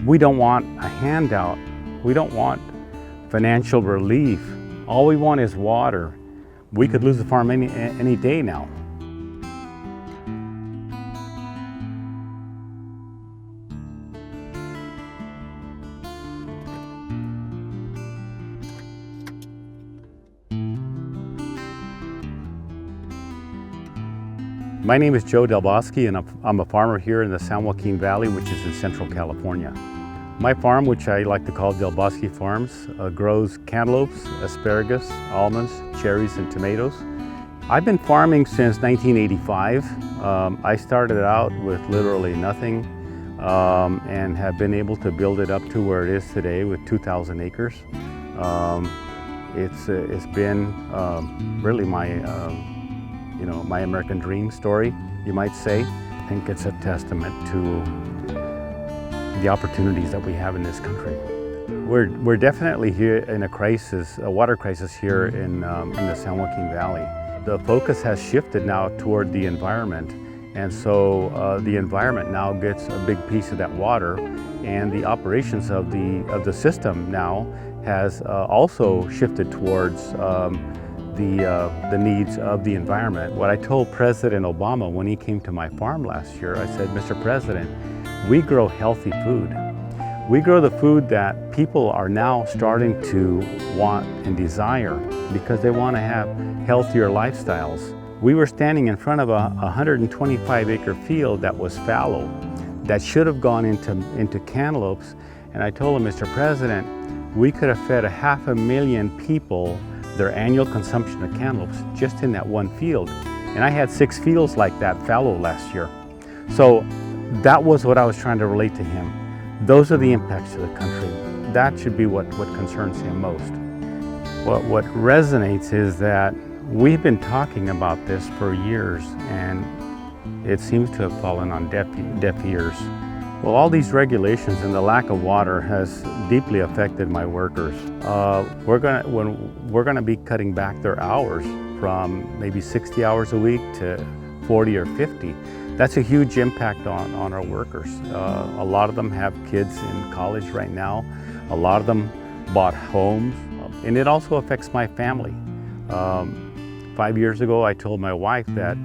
We don't want a handout. We don't want financial relief. All we want is water. We could lose the farm any day now. My name is Joe Del Bosque, and I'm a farmer here in the San Joaquin Valley, which is in Central California. My farm, which I like to call Del Bosque Farms, grows cantaloupes, asparagus, almonds, cherries, and tomatoes. I've been farming since 1985. I started out with literally nothing and have been able to build it up to where it is today with 2,000 acres. It's been really my American dream story, you might say. I think it's a testament to the opportunities that we have in this country. We're definitely here in a crisis, a water crisis here in the San Joaquin Valley. The focus has shifted now toward the environment, and so the environment now gets a big piece of that water, and the operations of the system now has also shifted towards the needs of the environment. What I told President Obama when he came to my farm last year, I said, Mr. President, we grow healthy food. We grow the food that people are now starting to want and desire because they want to have healthier lifestyles. We were standing in front of a 125-acre field that was fallow, that should have gone into cantaloupes, and I told him, Mr. President, we could have fed 500,000 people their annual consumption of cantaloupes just in that one field. And I had 6 fields like that fallow last year. So that was what I was trying to relate to him. Those are the impacts to the country. That should be what concerns him most. What resonates is that we've been talking about this for years, and it seems to have fallen on deaf ears. Well, all these regulations and the lack of water has deeply affected my workers. We're gonna be cutting back their hours from maybe 60 hours a week to 40 or 50. That's a huge impact on our workers. A lot of them have kids in college right now. A lot of them bought homes, and it also affects my family. 5 years ago, I told my wife that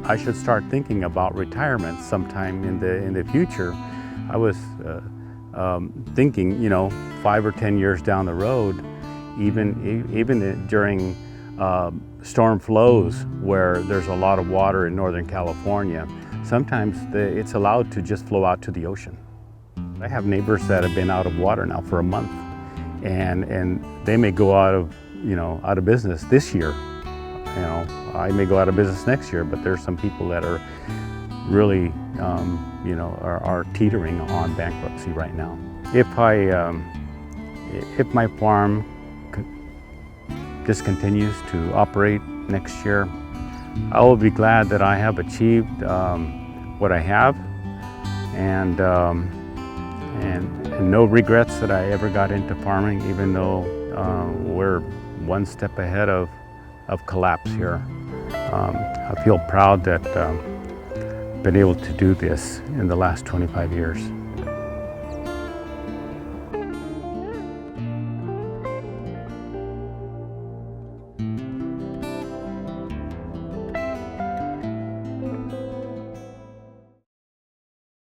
I should start thinking about retirement sometime in the future. I was thinking, 5 or 10 years down the road, even during storm flows where there's a lot of water in Northern California, sometimes it's allowed to just flow out to the ocean. I have neighbors that have been out of water now for a month, and they may go out of business this year. I may go out of business next year, but there's some people that are really are teetering on bankruptcy right now. If my farm just continues to operate next year, I will be glad that I have achieved what I have, and no regrets that I ever got into farming, even though we're one step ahead of collapse here. I feel proud that I've been able to do this in the last 25 years.